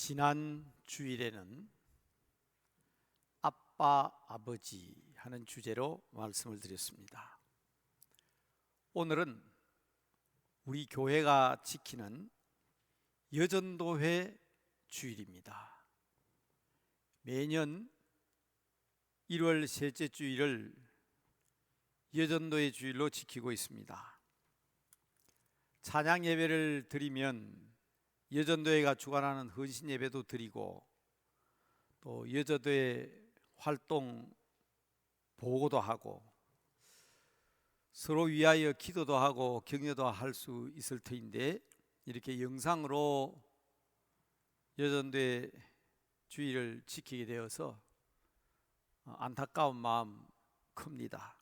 지난 주일에는 아빠, 아버지 하는 주제로 말씀을 드렸습니다. 오늘은 우리 교회가 지키는 여전도회 주일입니다. 매년 1월 셋째 주일을 여전도의 주일로 지키고 있습니다. 찬양 예배를 드리면 여전도회가 주관하는 헌신 예배도 드리고 또 여전도회 활동 보고도 하고 서로 위하여 기도도 하고 격려도 할 수 있을 터인데 이렇게 영상으로 여전도회 주일을 지키게 되어서 안타까운 마음 큽니다.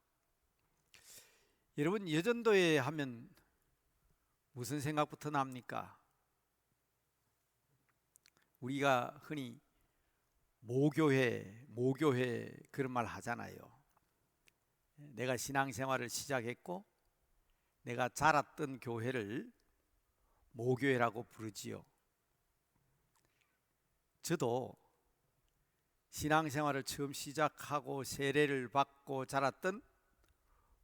여러분, 여전도회 하면 무슨 생각부터 납니까? 우리가 흔히 모교회 그런 말 하잖아요. 내가 신앙생활을 시작했고 내가 자랐던 교회를 모교회라고 부르지요. 저도 신앙생활을 처음 시작하고 세례를 받고 자랐던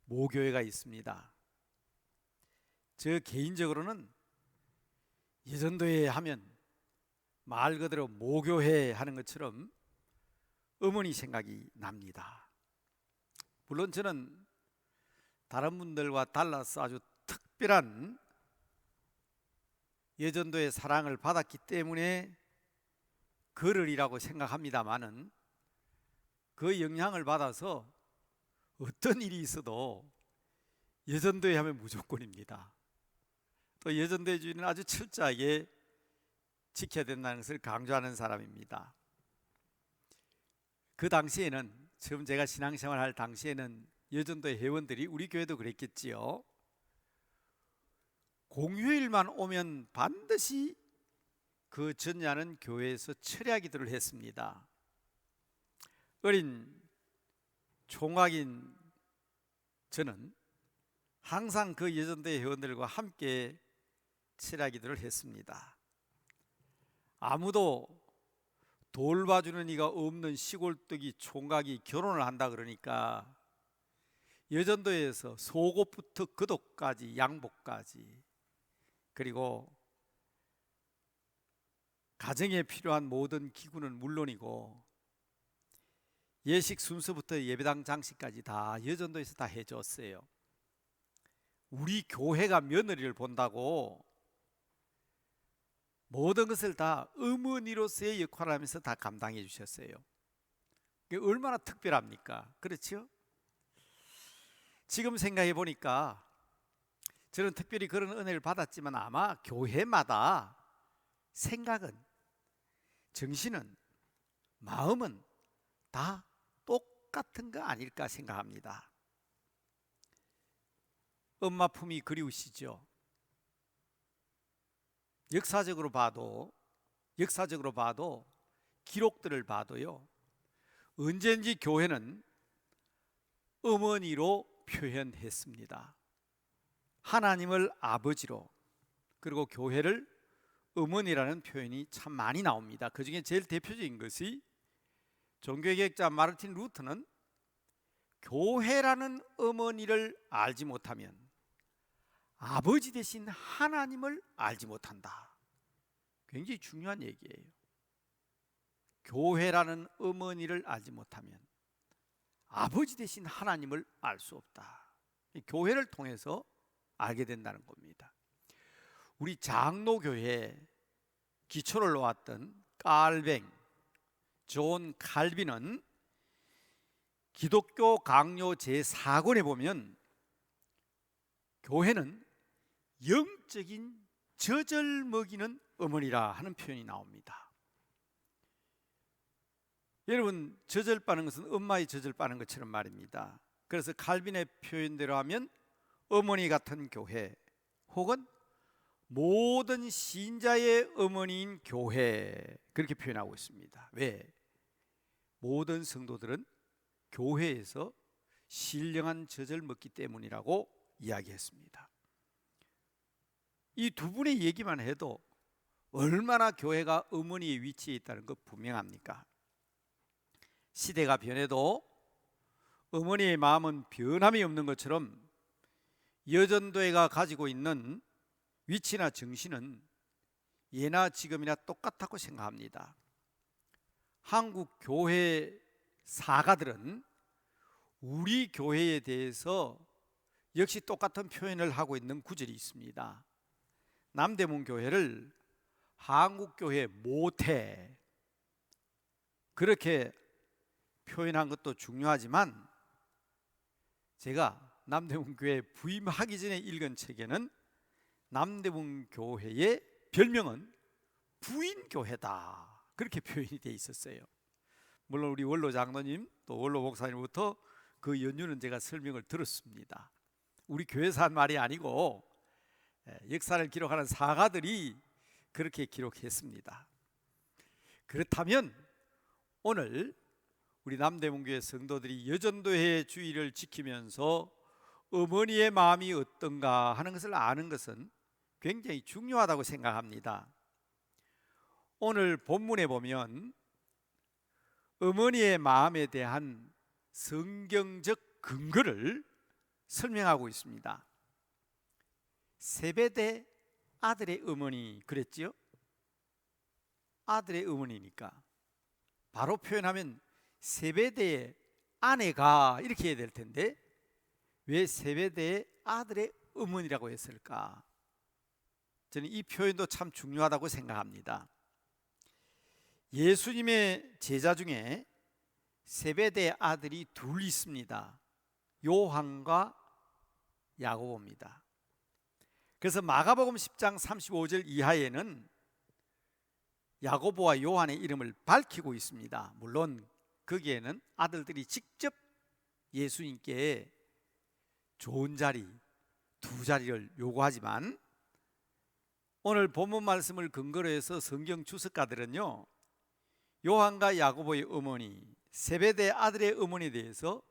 모교회가 있습니다. 저 개인적으로는 여전도회 하면 말 그대로 모교회 하는 것처럼 어머니 생각이 납니다. 물론 저는 다른 분들과 달라서 아주 특별한 여전도의 사랑을 받았기 때문에 그러리라고 생각합니다마는 그 영향을 받아서 어떤 일이 있어도 여전도회 하면 무조건입니다. 또 여전도회 주의는 아주 철저하게 지켜야 된다는 것을 강조하는 사람입니다. 그 당시에는, 처음 제가 신앙생활 할 당시에는 여전도회 회원들이, 우리 교회도 그랬겠지요, 공휴일만 오면 반드시 그 전야는 교회에서 철야 기도를 했습니다. 어린 총각인 저는 항상 그 여전도회 회원들과 함께 철야 기도를 했습니다. 아무도 돌봐주는 이가 없는 시골뜨기 총각이 결혼을 한다 그러니까 여전도에서 속옷부터 겉옷까지 양복까지 그리고 가정에 필요한 모든 기구는 물론이고 예식 순서부터 예배당 장식까지 다 여전도에서 다 해줬어요. 우리 교회가 며느리를 본다고 모든 것을 다 어머니로서의 역할을 하면서 다 감당해 주셨어요. 이게 얼마나 특별합니까? 그렇죠? 지금 생각해 보니까 저는 특별히 그런 은혜를 받았지만 아마 교회마다 생각은, 정신은, 마음은 다 똑같은 거 아닐까 생각합니다. 엄마 품이 그리우시죠? 역사적으로 봐도 기록들을 봐도요, 언제든지 교회는 어머니로 표현했습니다. 하나님을 아버지로, 그리고 교회를 어머니라는 표현이 참 많이 나옵니다. 그 중에 제일 대표적인 것이 종교개혁자 마르틴 루터는 교회라는 어머니를 알지 못하면 아버지 대신 하나님을 알지 못한다. 굉장히 중요한 얘기예요. 교회라는 어머니를 알지 못하면 아버지 대신 하나님을 알 수 없다. 교회를 통해서 알게 된다는 겁니다. 우리 장로교회 기초를 놓았던 깔뱅 존 칼빈은 기독교 강요 제4권에 보면 교회는 영적인 젖을 먹이는 어머니라 하는 표현이 나옵니다. 여러분, 젖을 빠는 것은 엄마의 젖을 빠는 것처럼 말입니다. 그래서 칼빈의 표현대로 하면 어머니 같은 교회, 혹은 모든 신자의 어머니인 교회, 그렇게 표현하고 있습니다. 왜? 모든 성도들은 교회에서 신령한 젖을 먹기 때문이라고 이야기했습니다. 이 두 분의 얘기만 해도 얼마나 교회가 어머니의 위치에 있다는 것 분명합니까? 시대가 변해도 어머니의 마음은 변함이 없는 것처럼 여전도회가 가지고 있는 위치나 정신은 예나 지금이나 똑같다고 생각합니다. 한국 교회 사가들은 우리 교회에 대해서 역시 똑같은 표현을 하고 있는 구절이 있습니다. 남대문 교회를 한국교회 모태, 그렇게 표현한 것도 중요하지만 제가 남대문 교회에 부임하기 전에 읽은 책에는 남대문 교회의 별명은 부인교회다, 그렇게 표현이 되어 있었어요. 물론 우리 원로 장로님 또 원로 목사님부터 그 연유는 제가 설명을 들었습니다. 우리 교회에서 한 말이 아니고 역사를 기록하는 사가들이 그렇게 기록했습니다. 그렇다면 오늘 우리 남대문교회 성도들이 여전도회의 주의를 지키면서 어머니의 마음이 어떤가 하는 것을 아는 것은 굉장히 중요하다고 생각합니다. 오늘 본문에 보면 어머니의 마음에 대한 성경적 근거를 설명하고 있습니다. 세베대 아들의 어머니 그랬지요? 아들의 어머니니까 바로 표현하면 세베대의 아내가 이렇게 해야 될 텐데 왜 세베대의 아들의 어머니라고 했을까? 저는 이 표현도 참 중요하다고 생각합니다. 예수님의 제자 중에 세베대의 아들이 둘 있습니다. 요한과 야고보입니다. 그래서 마가복음 10장 35절 이하에는 야고보와 요한의 이름을 밝히고 있습니다. 물론 거기에는 아들들이 직접 예수님께 좋은 자리, 두 자리를 요구하지만 오늘 본문 말씀을 근거로 해서 성경 주석가들은요, 요한과 야고보의 어머니, 세베대 아들의 어머니에 대해서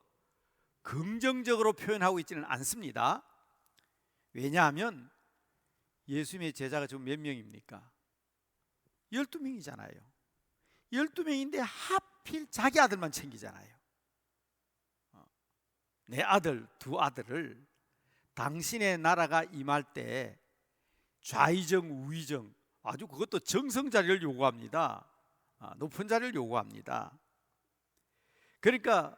긍정적으로 표현하고 있지는 않습니다. 왜냐하면 예수님의 제자가 지금 몇 명입니까? 12명이잖아요 12명인데 하필 자기 아들만 챙기잖아요. 내 아들, 두 아들을 당신의 나라가 임할 때 좌의정 우의정 아주 그것도 정성 자리를 요구합니다. 높은 자리를 요구합니다. 그러니까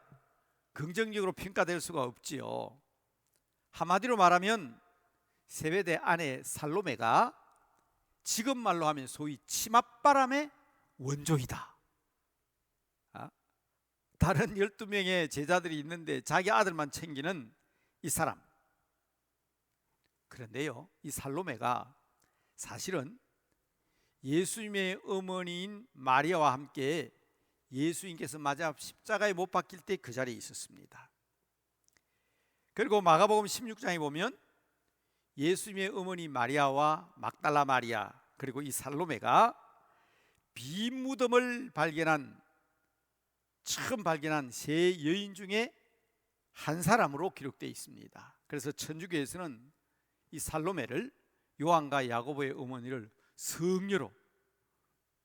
긍정적으로 평가될 수가 없지요. 한마디로 말하면 세베대 아내 살로메가 지금 말로 하면 소위 치맛바람의 원조이다. 다른 12명의 제자들이 있는데 자기 아들만 챙기는 이 사람. 그런데요, 이 살로메가 사실은 예수님의 어머니인 마리아와 함께 예수님께서 마지막 십자가에 못 박힐 때 그 자리에 있었습니다. 그리고 마가복음 16장에 보면 예수님의 어머니 마리아와 막달라 마리아 그리고 이 살로메가 빈 무덤을 처음 발견한 세 여인 중에 한 사람으로 기록되어 있습니다. 그래서 천주교에서는 이 살로메를 요한과 야고보의 어머니를 성녀로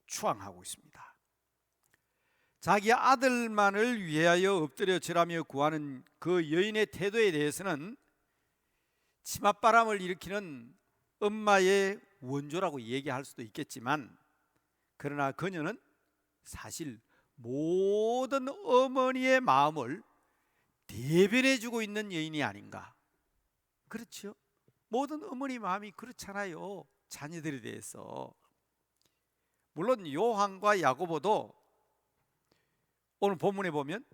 추앙하고 있습니다. 자기 아들만을 위하여 엎드려 절하며 구하는 그 여인의 태도에 대해서는 치맛바람을 일으키는 엄마의 원조라고 얘기할 수도 있겠지만, 그러나 그녀는 사실 모든 어머니의 마음을 대변해 주고 있는 여인이 아닌가. 그렇죠? 모든 어머니 마음이 그렇잖아요, 자녀들에 대해서. 물론 요한과 야고보도 오늘 본문에 보면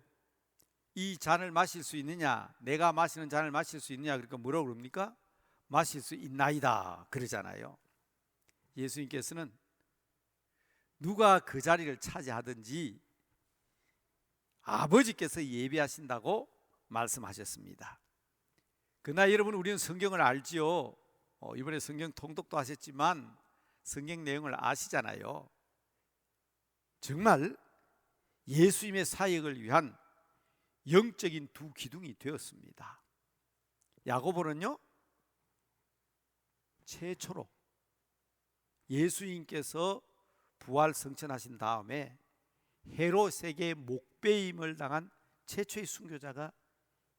이 잔을 마실 수 있느냐, 내가 마시는 잔을 마실 수 있느냐, 그러니까 뭐라고 그럽니까? 마실 수 있나이다 그러잖아요. 예수님께서는 누가 그 자리를 차지하든지 아버지께서 예비하신다고 말씀하셨습니다. 그러나 여러분, 우리는 성경을 알지요. 이번에 성경 통독도 하셨지만 성경 내용을 아시잖아요. 정말 예수님의 사역을 위한 영적인 두 기둥이 되었습니다. 야고보는요, 최초로 예수님께서 부활 승천하신 다음에 헤롯에게 목배임을 당한 최초의 순교자가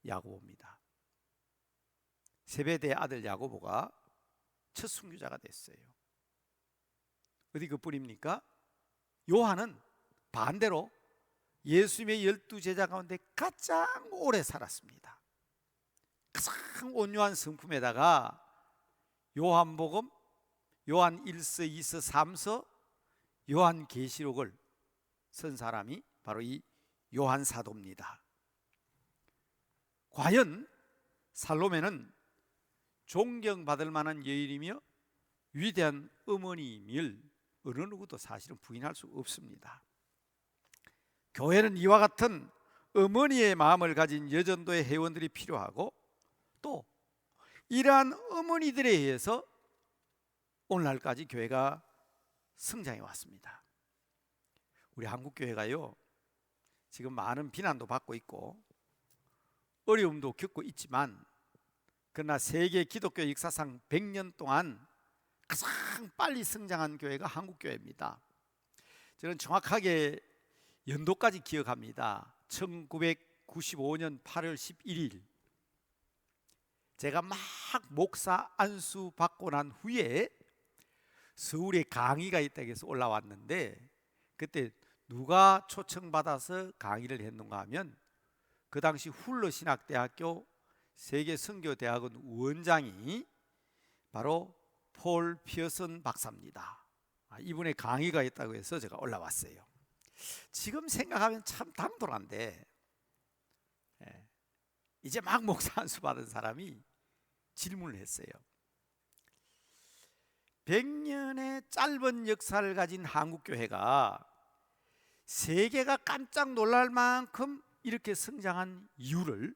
야고보입니다. 세베대의 아들 야고보가 첫 순교자가 됐어요. 어디 그뿐입니까? 요한은 반대로 예수님의 12제자 가운데 가장 오래 살았습니다. 가장 온유한 성품에다가 요한복음, 요한 1서, 2서, 3서, 요한계시록을 쓴 사람이 바로 이 요한 사도입니다. 과연 살로메는 존경받을 만한 여인이며 위대한 어머니임을 어느 누구도 사실은 부인할 수 없습니다. 교회는 이와 같은 어머니의 마음을 가진 여전도의 회원들이 필요하고, 또 이러한 어머니들에 의해서 오늘날까지 교회가 성장해 왔습니다. 우리 한국교회가요, 지금 많은 비난도 받고 있고 어려움도 겪고 있지만, 그러나 세계 기독교 역사상 100년 동안 가장 빨리 성장한 교회가 한국교회입니다. 저는 정확하게 연도까지 기억합니다. 1995년 8월 11일 제가 막 목사 안수 받고 난 후에 서울에 강의가 있다고 해서 올라왔는데, 그때 누가 초청받아서 강의를 했는가 하면 그 당시 훌러신학대학교 세계선교대학원 원장이 바로 폴 피어슨 박사입니다. 이분의 강의가 있다고 해서 제가 올라왔어요. 지금 생각하면 참 당돌한데, 이제 막 목사 안수 받은 사람이 질문을 했어요. 100년의 짧은 역사를 가진 한국교회가 세계가 깜짝 놀랄 만큼 이렇게 성장한 이유를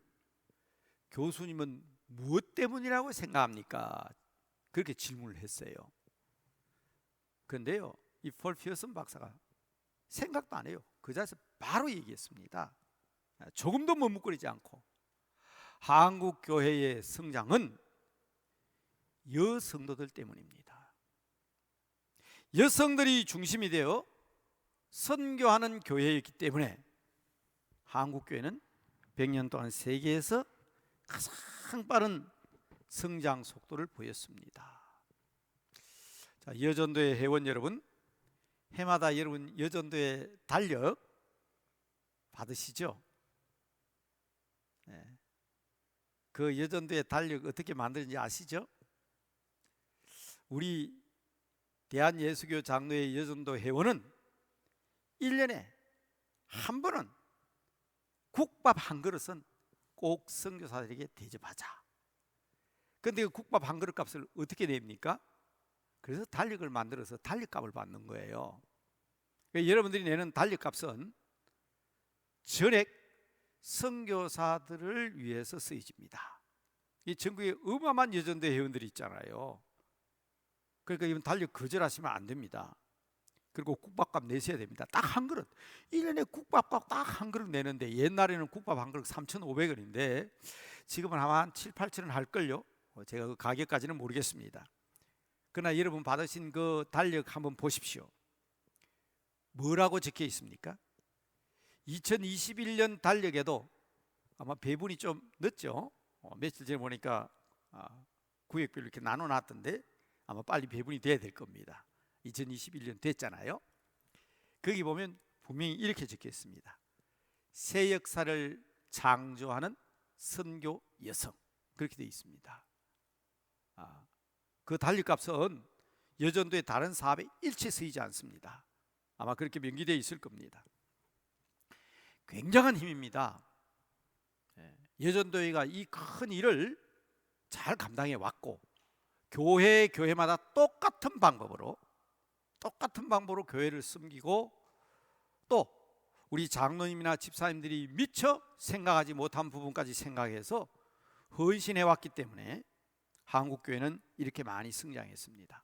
교수님은 무엇 때문이라고 생각합니까? 그렇게 질문을 했어요. 그런데요, 이 폴 피어슨 박사가 생각도 안 해요. 그 자리에서 바로 얘기했습니다. 조금도 머뭇거리지 않고, 한국 교회의 성장은 여성도들 때문입니다. 여성들이 중심이 되어 선교하는 교회였기 때문에 한국 교회는 100년 동안 세계에서 가장 빠른 성장 속도를 보였습니다. 자, 여전도의 회원 여러분, 해마다 여러분 여전도의 달력 받으시죠? 네. 그 여전도의 달력 어떻게 만드는지 아시죠? 우리 대한예수교 장로회 여전도 회원은 1년에 한 번은 국밥 한 그릇은 꼭 선교사들에게 대접하자. 그런데 그 국밥 한 그릇 값을 어떻게 냅니까? 그래서 달력을 만들어서 달력값을 받는 거예요. 그러니까 여러분들이 내는 달력값은 전액 선교사들을 위해서 쓰여집니다. 이 전국에 어마어마한 여전대 회원들이 있잖아요. 그러니까 이건 달력 거절하시면 안 됩니다. 그리고 국밥값 내셔야 됩니다. 딱 한 그릇. 1년에 국밥값 딱 한 그릇 내는데, 옛날에는 국밥 한 그릇 3,500원인데 지금은 아마 한 7, 8,000원 할걸요. 제가 그 가격까지는 모르겠습니다. 그러나 여러분 받으신 그 달력 한번 보십시오. 뭐라고 적혀 있습니까? 2021년 달력에도 아마 배분이 좀 늦죠. 며칠 전에 보니까 구역별로 이렇게 나눠놨던데 아마 빨리 배분이 돼야 될 겁니다. 2021년 됐잖아요. 거기 보면 분명히 이렇게 적혀 있습니다. 새 역사를 창조하는 선교 여성, 그렇게 되어 있습니다. 그 달력값은 여전도의 다른 사업에 일체 쓰이지 않습니다. 아마 그렇게 명기되어 있을 겁니다. 굉장한 힘입니다. 여전도회가 이 큰 일을 잘 감당해 왔고, 교회마다 똑같은 방법으로 교회를 섬기고, 또 우리 장로님이나 집사님들이 미처 생각하지 못한 부분까지 생각해서 헌신해 왔기 때문에 한국교회는 이렇게 많이 성장했습니다.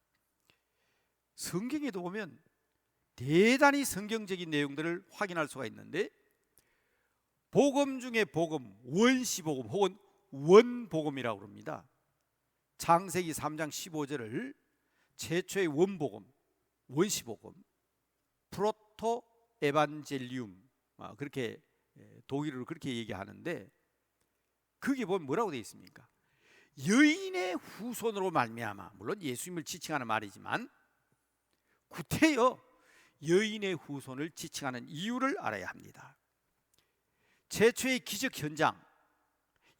성경에도 보면 대단히 성경적인 내용들을 확인할 수가 있는데, 복음 중에 복음, 원시복음 혹은 원복음이라고 합니다. 창세기 3장 15절을 최초의 원복음, 원시복음, 프로토 에반젤리움, 그렇게 독일어로 그렇게 얘기하는데, 거기 보면 뭐라고 되어 있습니까? 여인의 후손으로 말미암아, 물론 예수님을 지칭하는 말이지만 구태여 여인의 후손을 지칭하는 이유를 알아야 합니다. 최초의 기적 현장,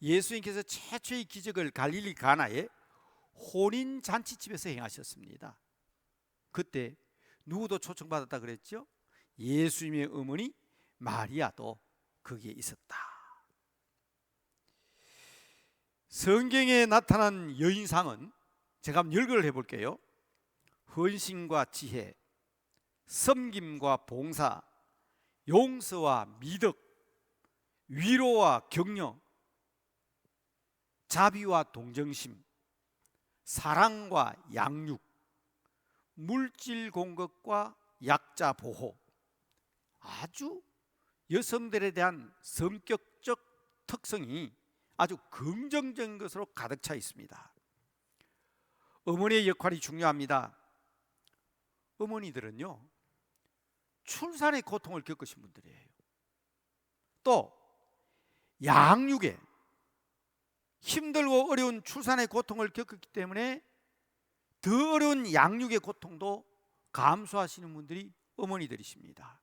예수님께서 최초의 기적을 갈릴리 가나의 혼인 잔치집에서 행하셨습니다. 그때 누구도 초청받았다 그랬죠? 예수님의 어머니 마리아도 거기에 있었다. 성경에 나타난 여인상은 제가 한번 열거를 해볼게요. 헌신과 지혜, 섬김과 봉사, 용서와 미덕, 위로와 격려, 자비와 동정심, 사랑과 양육, 물질 공급과 약자 보호, 아주 여성들에 대한 성격적 특성이 아주 긍정적인 것으로 가득 차 있습니다. 어머니의 역할이 중요합니다. 어머니들은요, 출산의 고통을 겪으신 분들이에요. 또 양육에 힘들고 어려운 출산의 고통을 겪었기 때문에 더 어려운 양육의 고통도 감수하시는 분들이 어머니들이십니다.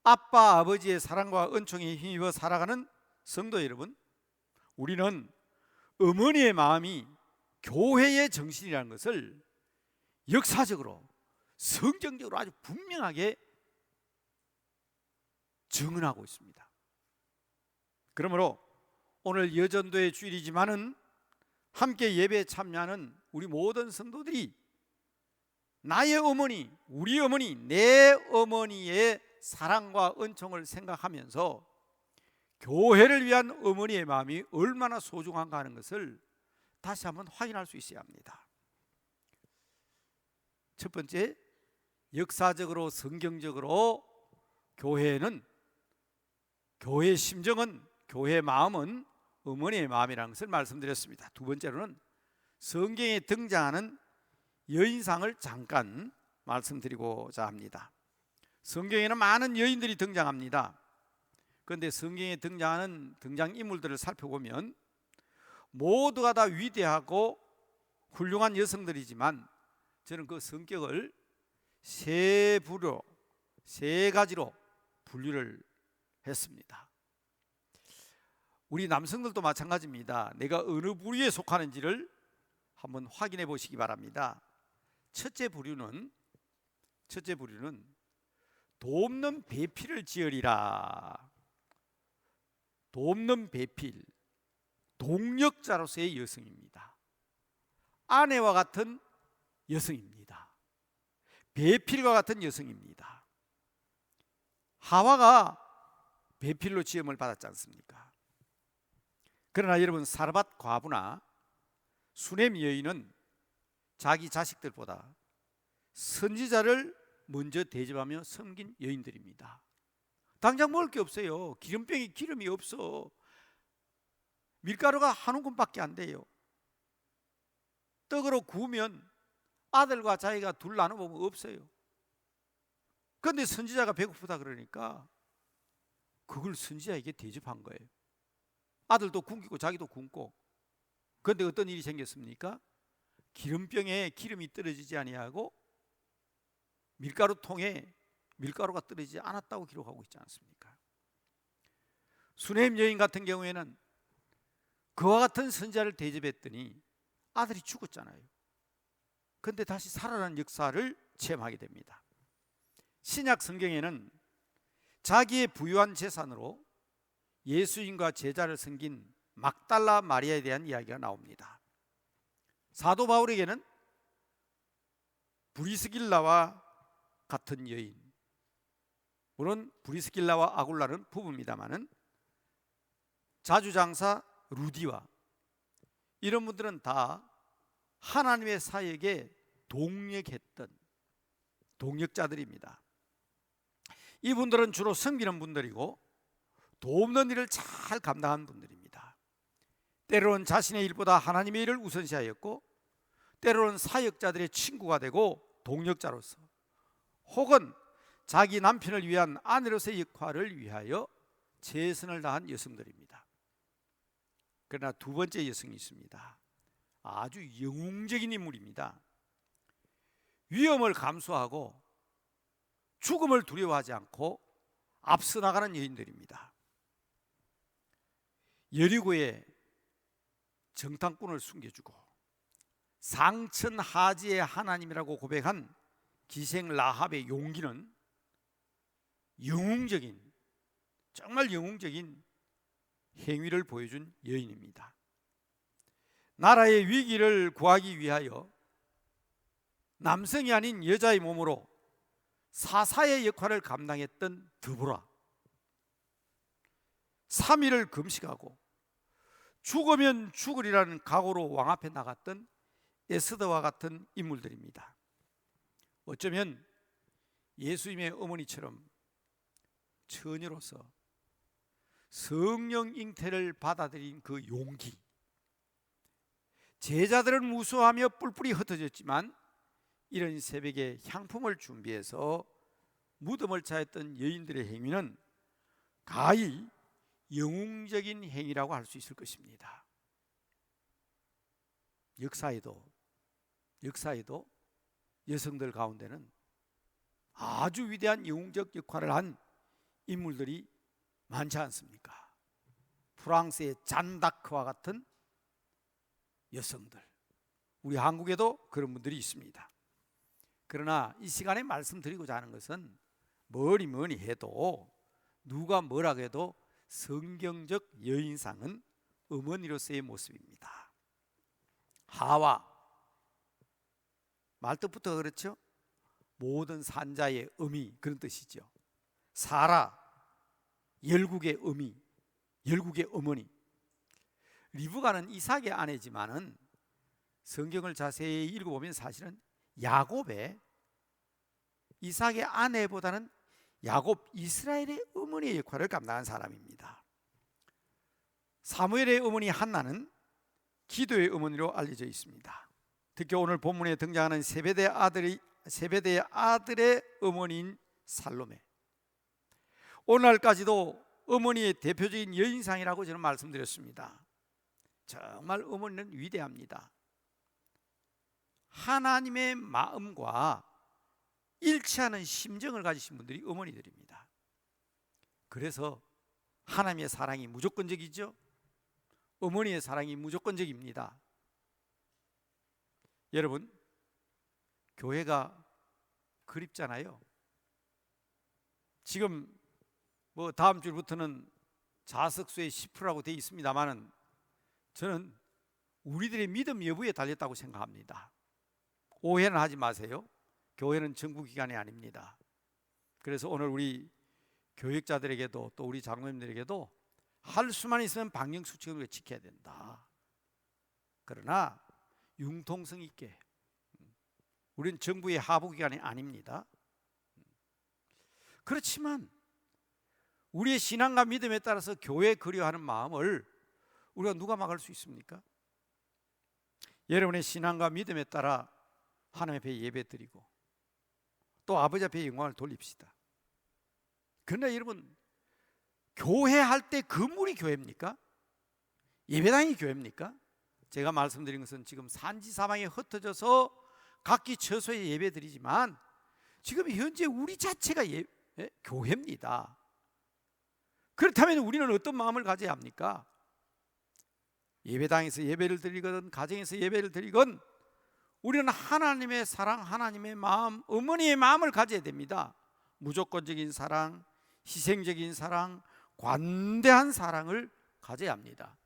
아빠 아버지의 사랑과 은총에 힘입어 살아가는 성도 여러분, 우리는 어머니의 마음이 교회의 정신이라는 것을 역사적으로 성경적으로 아주 분명하게 증언하고 있습니다. 그러므로 오늘 여전도의 주일이지만은 함께 예배에 참여하는 우리 모든 성도들이 나의 어머니, 우리 어머니, 내 어머니의 사랑과 은총을 생각하면서 교회를 위한 어머니의 마음이 얼마나 소중한가 하는 것을 다시 한번 확인할 수 있어야 합니다. 첫 번째, 역사적으로 성경적으로 교회의 심정은, 교회의 마음은 어머니의 마음이라는 것을 말씀드렸습니다. 두 번째로는 성경에 등장하는 여인상을 잠깐 말씀드리고자 합니다. 성경에는 많은 여인들이 등장합니다. 그런데 성경에 등장하는 등장인물들을 살펴보면 모두가 다 위대하고 훌륭한 여성들이지만 저는 그 성격을 세 가지로 분류를 했습니다. 우리 남성들도 마찬가지입니다. 내가 어느 부류에 속하는지를 한번 확인해 보시기 바랍니다. 첫째 부류는 돕는 배필을 지으리라. 돕는 배필, 동력자로서의 여성입니다. 아내와 같은 여성입니다. 배필과 같은 여성입니다. 하와가 배필로 지음을 받았지 않습니까? 그러나 여러분, 사르밧 과부나 수넴 여인은 자기 자식들보다 선지자를 먼저 대접하며 섬긴 여인들입니다. 당장 먹을 게 없어요. 기름병에 기름이 없어. 밀가루가 한 움큼밖에 안 돼요. 떡으로 구우면 아들과 자기가 둘 나눠 먹으면 없어요. 그런데 선지자가 배고프다 그러니까 그걸 선지자에게 대접한 거예요. 아들도 굶기고 자기도 굶고. 그런데 어떤 일이 생겼습니까? 기름병에 기름이 떨어지지 아니하고 밀가루통에 밀가루가 떨어지지 않았다고 기록하고 있지 않습니까? 수넴 여인 같은 경우에는 그와 같은 선지자를 대접했더니 아들이 죽었잖아요. 그런데 다시 살아난 역사를 체험하게 됩니다. 신약 성경에는 자기의 부유한 재산으로 예수님과 제자를 섬긴 막달라 마리아에 대한 이야기가 나옵니다. 사도 바울에게는 브리스길라와 같은 여인, 물론 브리스길라와 아굴라는 부부입니다마는 자주장사 루디와 이런 분들은 다 하나님의 사역에 동력했던 동력자들입니다. 이분들은 주로 섬기는 분들이고 돕는 일을 잘 감당한 분들입니다. 때로는 자신의 일보다 하나님의 일을 우선시하였고 때로는 사역자들의 친구가 되고 동력자로서 혹은 자기 남편을 위한 아내로서의 역할을 위하여 최선을 다한 여성들입니다. 그러나 두 번째 여성이 있습니다. 아주 영웅적인 인물입니다. 위험을 감수하고 죽음을 두려워하지 않고 앞서 나가는 여인들입니다. 여리고의 정탐꾼을 숨겨주고 상천하지의 하나님이라고 고백한 기생 라합의 용기는 영웅적인, 정말 영웅적인 행위를 보여준 여인입니다. 나라의 위기를 구하기 위하여 남성이 아닌 여자의 몸으로 사사의 역할을 감당했던 드보라, 3일을 금식하고 죽으면 죽으리라는 각오로 왕 앞에 나갔던 에스더와 같은 인물들입니다. 어쩌면 예수님의 어머니처럼 처녀로서 성령 잉태를 받아들인 그 용기, 제자들은 무수하며 뿔뿔이 흩어졌지만 이런 새벽에 향품을 준비해서 무덤을 차였던 여인들의 행위는 가히 영웅적인 행위라고 할 수 있을 것입니다. 역사에도 여성들 가운데는 아주 위대한 영웅적 역할을 한 인물들이 많지 않습니까? 프랑스의 잔다크와 같은 여성들, 우리 한국에도 그런 분들이 있습니다. 그러나 이 시간에 말씀드리고자 하는 것은 뭐니 해도 누가 뭐라고 해도 성경적 여인상은 어머니로서의 모습입니다. 하와, 말뜻부터 그렇죠? 모든 산자의 어미, 그런 뜻이죠. 사라, 열국의 어미, 열국의 어머니. 리브가는 이삭의 아내지만은 성경을 자세히 읽어보면 사실은 야곱의, 이삭의 아내보다는 야곱, 이스라엘의 어머니의 역할을 감당한 사람입니다. 사무엘의 어머니 한나는 기도의 어머니로 알려져 있습니다. 특히 오늘 본문에 등장하는 세베대의 아들의 어머니인 살로메, 오늘날까지도 어머니의 대표적인 여인상이라고 저는 말씀드렸습니다. 정말 어머니는 위대합니다. 하나님의 마음과 일치하는 심정을 가지신 분들이 어머니들입니다. 그래서 하나님의 사랑이 무조건적이죠. 어머니의 사랑이 무조건적입니다. 여러분, 교회가 그립잖아요. 지금 뭐 다음 주부터는 자석수의 10%라고 되어 있습니다만은 저는 우리들의 믿음 여부에 달렸다고 생각합니다. 오해는 하지 마세요. 교회는 정부기관이 아닙니다. 그래서 오늘 우리 교육자들에게도 또 우리 장로님들에게도 할 수만 있으면 방역수칙을 지켜야 된다. 그러나 융통성 있게, 우리는 정부의 하부기관이 아닙니다. 그렇지만 우리의 신앙과 믿음에 따라서 교회 그리워하는 마음을 우리가 누가 막을 수 있습니까? 여러분의 신앙과 믿음에 따라 하나님 앞에 예배 드리고 또 아버지 앞에 영광을 돌립시다. 그러나 여러분, 교회 할 때 건물이 교회입니까? 예배당이 교회입니까? 제가 말씀드린 것은 지금 산지 사방에 흩어져서 각기 처소에 예배 드리지만 지금 현재 우리 자체가 교회입니다. 그렇다면 우리는 어떤 마음을 가져야 합니까? 예배당에서 예배를 드리건 가정에서 예배를 드리건 우리는 하나님의 사랑, 하나님의 마음, 어머니의 마음을 가져야 됩니다. 무조건적인 사랑, 희생적인 사랑, 관대한 사랑을 가져야 합니다.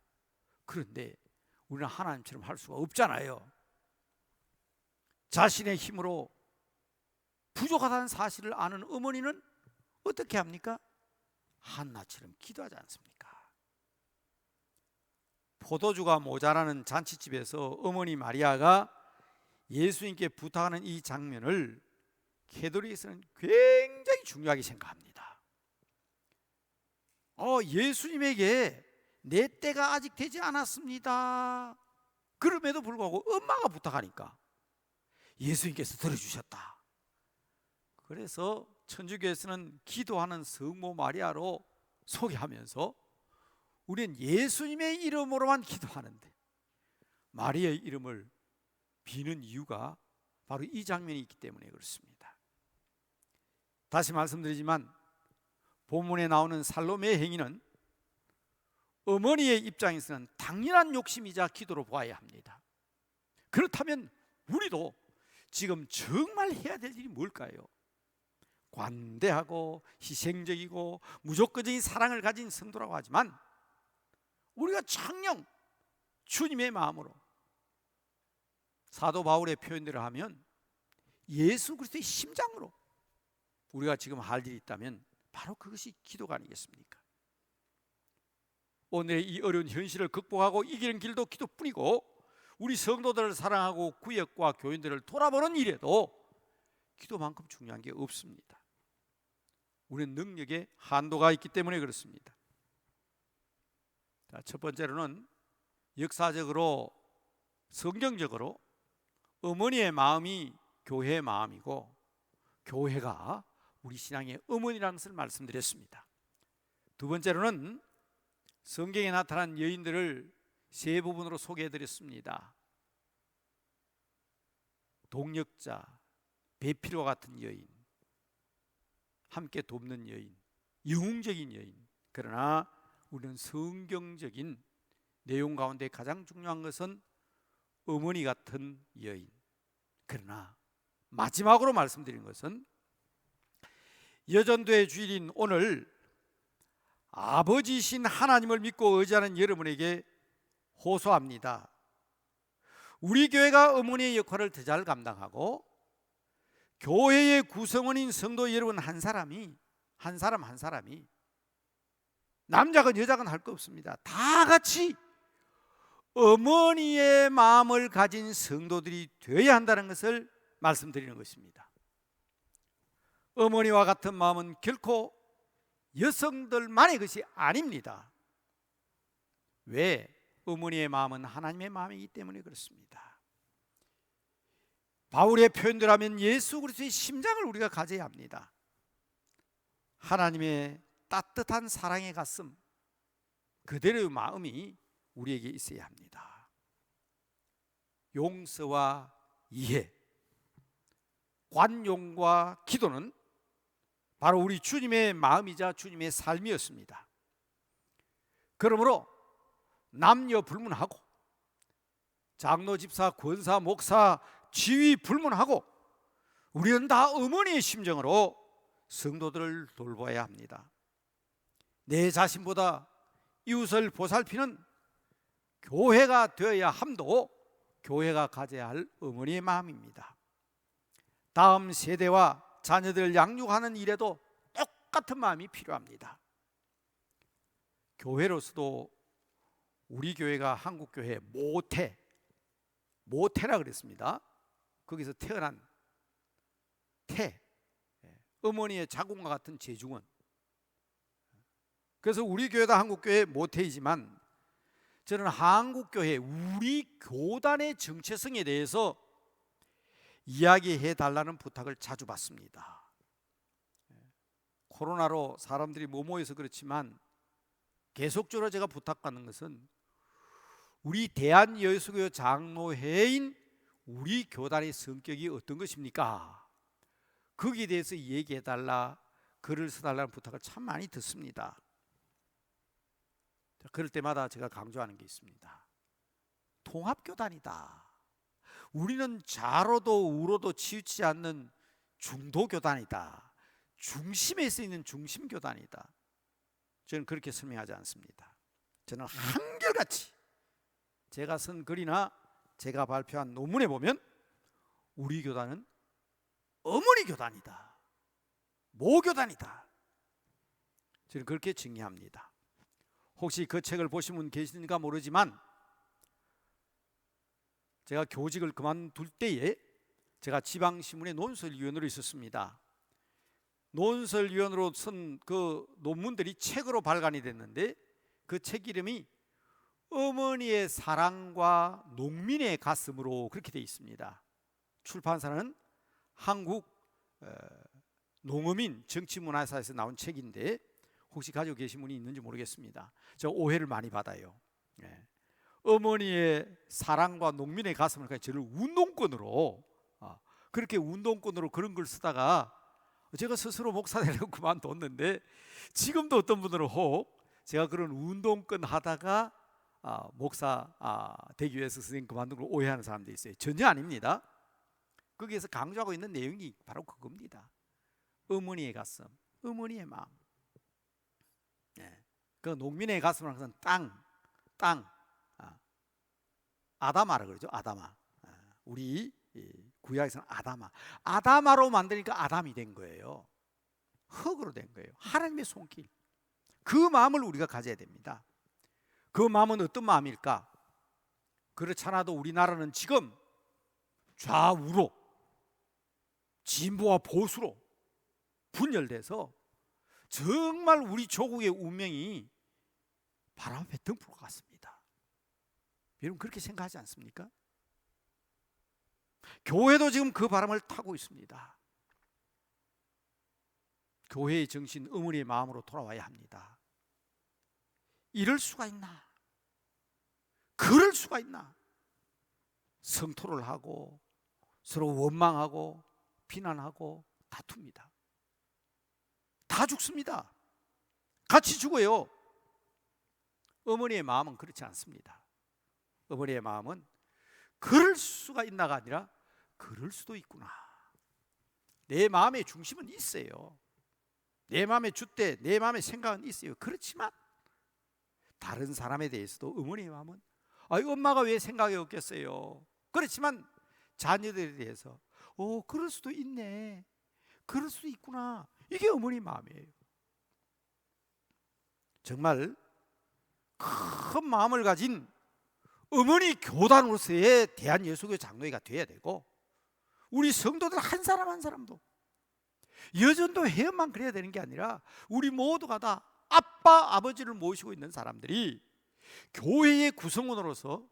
그런데 우리는 하나님처럼 할 수가 없잖아요. 자신의 힘으로 부족하다는 사실을 아는 어머니는 어떻게 합니까? 한나처럼 기도하지 않습니까? 포도주가 모자라는 잔치집에서 어머니 마리아가 예수님께 부탁하는 이 장면을 캐톨릭에서는 굉장히 중요하게 생각합니다. 예수님에게 내 때가 아직 되지 않았습니다. 그럼에도 불구하고 엄마가 부탁하니까 예수님께서 들어주셨다. 그래서 천주교에서는 기도하는 성모 마리아로 소개하면서 우리는 예수님의 이름으로만 기도하는데 마리아의 이름을 비는 이유가 바로 이 장면이 있기 때문에 그렇습니다. 다시 말씀드리지만 본문에 나오는 살로메의 행위는 어머니의 입장에서는 당연한 욕심이자 기도로 보아야 합니다. 그렇다면 우리도 지금 정말 해야 될 일이 뭘까요? 관대하고 희생적이고 무조건적인 사랑을 가진 성도라고 하지만 우리가 청령 주님의 마음으로 사도 바울의 표현대로 하면 예수 그리스도의 심장으로 우리가 지금 할 일이 있다면 바로 그것이 기도가 아니겠습니까? 오늘의 이 어려운 현실을 극복하고 이기는 길도 기도뿐이고 우리 성도들을 사랑하고 구역과 교인들을 돌아보는 일에도 기도만큼 중요한 게 없습니다. 우리는 능력에 한도가 있기 때문에 그렇습니다. 자, 첫 번째로는 역사적으로 성경적으로 어머니의 마음이 교회의 마음이고 교회가 우리 신앙의 어머니라는 것을 말씀드렸습니다. 두 번째로는 성경에 나타난 여인들을 세 부분으로 소개해드렸습니다. 동력자, 배필과 같은 여인, 함께 돕는 여인, 영웅적인 여인. 그러나 우리는 성경적인 내용 가운데 가장 중요한 것은 어머니 같은 여인. 그러나 마지막으로 말씀드린 것은 여전도의 주일인 오늘 아버지신 하나님을 믿고 의지하는 여러분에게 호소합니다. 우리 교회가 어머니의 역할을 더 잘 감당하고 교회의 구성원인 성도 여러분 한 사람이 남자건 여자건 할 거 없습니다. 다 같이 어머니의 마음을 가진 성도들이 되어야 한다는 것을 말씀드리는 것입니다. 어머니와 같은 마음은 결코 여성들만의 것이 아닙니다. 왜? 어머니의 마음은 하나님의 마음이기 때문에 그렇습니다. 바울의 표현대로 하면 예수 그리스도의 심장을 우리가 가져야 합니다. 하나님의 따뜻한 사랑의 가슴, 그대로의 마음이 우리에게 있어야 합니다. 용서와 이해, 관용과 기도는 바로 우리 주님의 마음이자 주님의 삶이었습니다. 그러므로 남녀 불문하고 장로, 집사, 권사, 목사, 지위 불문하고 우리는 다 어머니의 심정으로 성도들을 돌봐야 합니다. 내 자신보다 이웃을 보살피는 교회가 되어야 함도 교회가 가져야 할 어머니의 마음입니다. 다음 세대와 자녀들 양육하는 일에도 똑같은 마음이 필요합니다. 교회로서도 우리 교회가 한국교회 모태라 그랬습니다. 거기서 태어난 어머니의 자궁과 같은 재중원. 그래서 우리 교회도 한국교회 모태이지만 저는 한국교회 우리 교단의 정체성에 대해서 이야기해 달라는 부탁을 자주 받습니다. 코로나로 사람들이 모여서 그렇지만 계속적으로 제가 부탁받는 것은 우리 대한여수교회 장로회인 우리 교단의 성격이 어떤 것입니까? 거기에 대해서 얘기해 달라, 글을 써달라는 부탁을 참 많이 듣습니다. 그럴 때마다 제가 강조하는 게 있습니다. 통합교단이다. 우리는 좌로도 우로도 치우치지 않는 중도교단이다. 중심에 서 있는 중심교단이다. 저는 그렇게 설명하지 않습니다. 저는 한결같이 제가 쓴 글이나 제가 발표한 논문에 보면 우리 교단은 어머니 교단이다, 모교단이다. 저는 그렇게 정의합니다. 혹시 그 책을 보신 분 계시는가 모르지만 제가 교직을 그만둘 때에 제가 지방신문의 논설위원으로 있었습니다. 논설위원으로 쓴 그 논문들이 책으로 발간이 됐는데 그 책 이름이 어머니의 사랑과 농민의 가슴으로 그렇게 되어 있습니다. 출판사는 한국 농어민 정치문화사에서 나온 책인데 혹시 가지고 계신 분이 있는지 모르겠습니다. 저 오해를 많이 받아요. 어머니의 사랑과 농민의 가슴을 가지고 저를 운동권으로 그렇게 운동권으로 그런 걸 쓰다가 제가 스스로 목사 되려고 그만뒀는데 지금도 어떤 분들은 혹 제가 그런 운동권 하다가 목사 되기 위해서 선생님 그만둔 걸 오해하는 사람들이 있어요. 전혀 아닙니다. 거기에서 강조하고 있는 내용이 바로 그겁니다. 어머니의 가슴, 어머니의 마음. 그 농민의 가슴이라는 것은 땅, 아다마라 그러죠. 아다마. 우리 구약에서는 아다마로 만드니까 아담이 된 거예요. 흙으로 된 거예요. 하나님의 손길. 그 마음을 우리가 가져야 됩니다. 그 마음은 어떤 마음일까? 그렇지 않아도 우리나라는 지금 좌우로 진보와 보수로 분열돼서 정말 우리 조국의 운명이 바람 앞에 등불 것 같습니다. 여러분 그렇게 생각하지 않습니까? 교회도 지금 그 바람을 타고 있습니다. 교회의 정신, 어머니의 마음으로 돌아와야 합니다. 이럴 수가 있나? 그럴 수가 있나? 성토를 하고 서로 원망하고 비난하고 다툽니다. 다 죽습니다. 같이 죽어요. 어머니의 마음은 그렇지 않습니다. 어머니의 마음은 그럴 수가 있나가 아니라 그럴 수도 있구나. 내 마음의 중심은 있어요. 내 마음의 줏대, 내 마음의 생각은 있어요. 그렇지만 다른 사람에 대해서도 어머니의 마음은 엄마가 왜 생각이 없겠어요. 그렇지만 자녀들에 대해서 그럴 수도 있네, 그럴 수도 있구나. 이게 어머니 마음이에요. 정말 큰 마음을 가진 어머니 교단으로서의 대한예수교 장로회가 돼야 되고, 우리 성도들 한 사람 한 사람도 여전도 회원만 그래야 되는 게 아니라 우리 모두가 다 아빠 아버지를 모시고 있는 사람들이 교회의 구성원으로서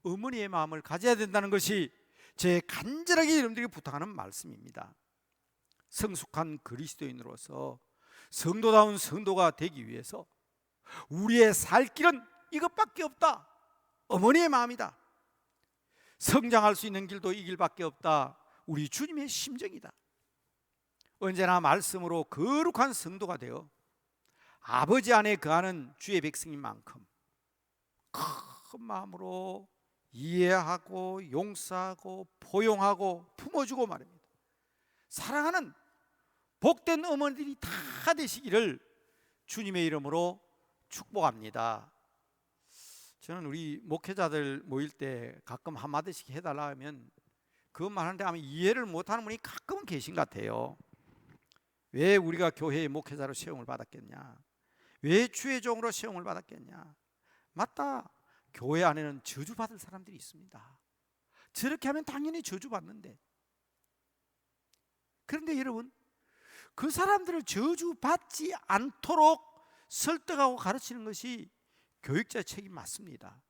어머니의 마음을 가져야 된다는 것이 제 간절하게 여러분들에게 부탁하는 말씀입니다. 성숙한 그리스도인으로서 성도다운 성도가 되기 위해서 우리의 살 길은 이것밖에 없다. 어머니의 마음이다. 성장할 수 있는 길도 이 길밖에 없다. 우리 주님의 심정이다. 언제나 말씀으로 거룩한 성도가 되어 아버지 안에 거하는 주의 백성인 만큼 큰 마음으로 이해하고 용서하고 포용하고 품어주고 말입니다. 사랑하는 복된 어머니들이 다 되시기를 주님의 이름으로 축복합니다. 저는 우리 목회자들 모일 때 가끔 한마디씩 해달라 하면 그것만 하는데 아마 이해를 못하는 분이 가끔은 계신 것 같아요. 왜 우리가 교회의 목회자로 채용을 받았겠냐, 왜 주의 종으로 채용을 받았겠냐. 맞다, 교회 안에는 저주받을 사람들이 있습니다. 저렇게 하면 당연히 저주받는데, 그런데 여러분 그 사람들을 저주받지 않도록 설득하고 가르치는 것이 교육자의 책임 맞습니다.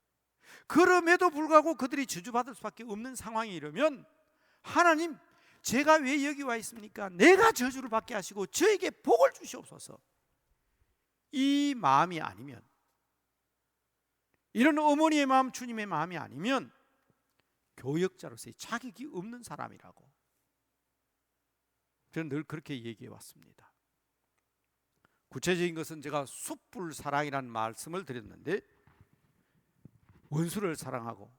그럼에도 불구하고 그들이 저주받을 수밖에 없는 상황이 이러면 하나님, 제가 왜 여기 와 있습니까? 내가 저주를 받게 하시고 저에게 복을 주시옵소서. 이 마음이 아니면, 이런 어머니의 마음, 주님의 마음이 아니면 교역자로서의 자격이 없는 사람이라고 저는 늘 그렇게 얘기해 왔습니다. 구체적인 것은 제가 숯불 사랑이라는 말씀을 드렸는데, 원수를 사랑하고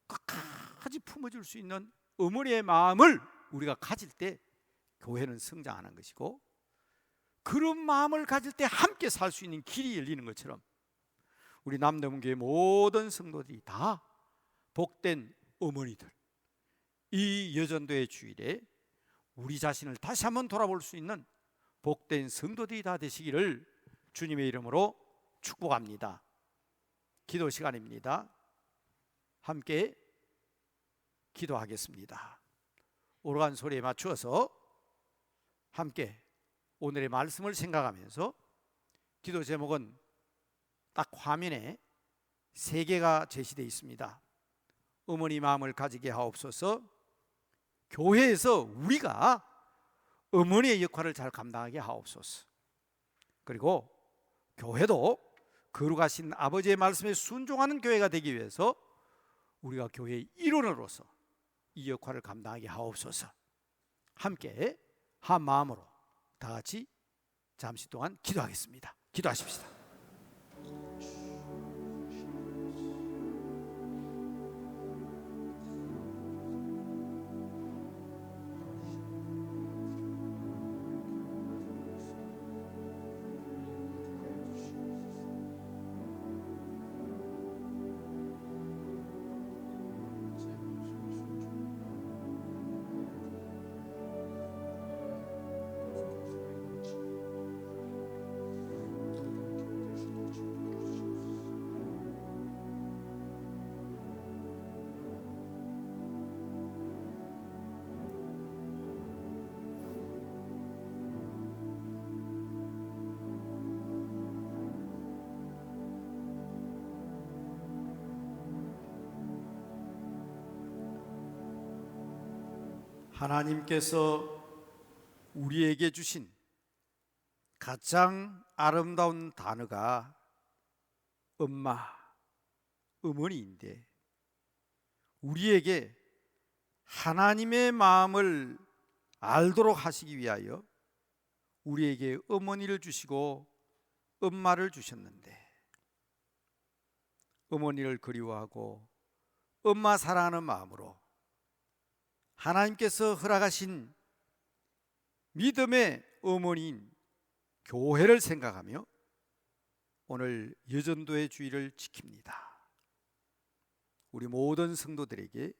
끝까지 품어줄 수 있는 어머니의 마음을 우리가 가질 때 교회는 성장하는 것이고, 그런 마음을 가질 때 함께 살 수 있는 길이 열리는 것처럼 우리 남대문교회 모든 성도들이 다 복된 어머니들, 이 여전도의 주일에 우리 자신을 다시 한번 돌아볼 수 있는 복된 성도들이 다 되시기를 주님의 이름으로 축복합니다. 기도 시간입니다. 함께 기도하겠습니다. 오르간 소리에 맞추어서 함께 오늘의 말씀을 생각하면서, 기도 제목은 딱 화면에 3개가 제시되어 있습니다. 어머니 마음을 가지게 하옵소서, 교회에서 우리가 어머니의 역할을 잘 감당하게 하옵소서. 그리고 교회도 거룩하신 아버지의 말씀에 순종하는 교회가 되기 위해서 우리가 교회의 일원으로서 이 역할을 감당하게 하옵소서. 함께 한 마음으로 다 같이 잠시 동안 기도하겠습니다. 기도하십시다. 하나님께서 우리에게 주신 가장 아름다운 단어가 엄마, 어머니인데, 우리에게 하나님의 마음을 알도록 하시기 위하여 우리에게 어머니를 주시고 엄마를 주셨는데, 어머니를 그리워하고 엄마 사랑하는 마음으로 하나님께서 허락하신 믿음의 어머니인 교회를 생각하며 오늘 여전도의 주일을 지킵니다. 우리 모든 성도들에게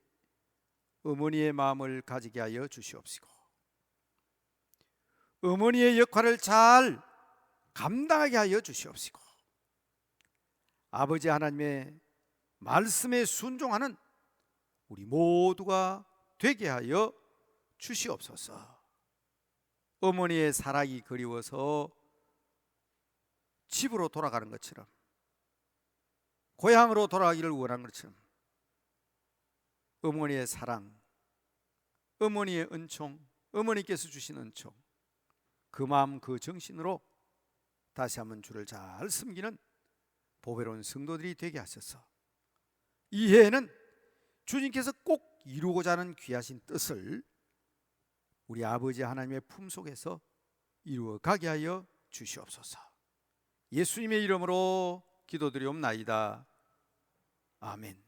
어머니의 마음을 가지게 하여 주시옵시고, 어머니의 역할을 잘 감당하게 하여 주시옵시고, 아버지 하나님의 말씀에 순종하는 우리 모두가 되게 하여 주시옵소서. 어머니의 사랑이 그리워서 집으로 돌아가는 것처럼, 고향으로 돌아가기를 원하는 것처럼, 어머니의 사랑, 어머니의 은총, 어머니께서 주신 은총, 그 마음 그 정신으로 다시 한번 주를 잘 섬기는 보배로운 성도들이 되게 하셔서 이 해에는 주님께서 꼭 이루고자 하는 귀하신 뜻을 우리 아버지 하나님의 품속에서 이루어 가게 하여 주시옵소서. 예수님의 이름으로 기도드리옵나이다. 아멘.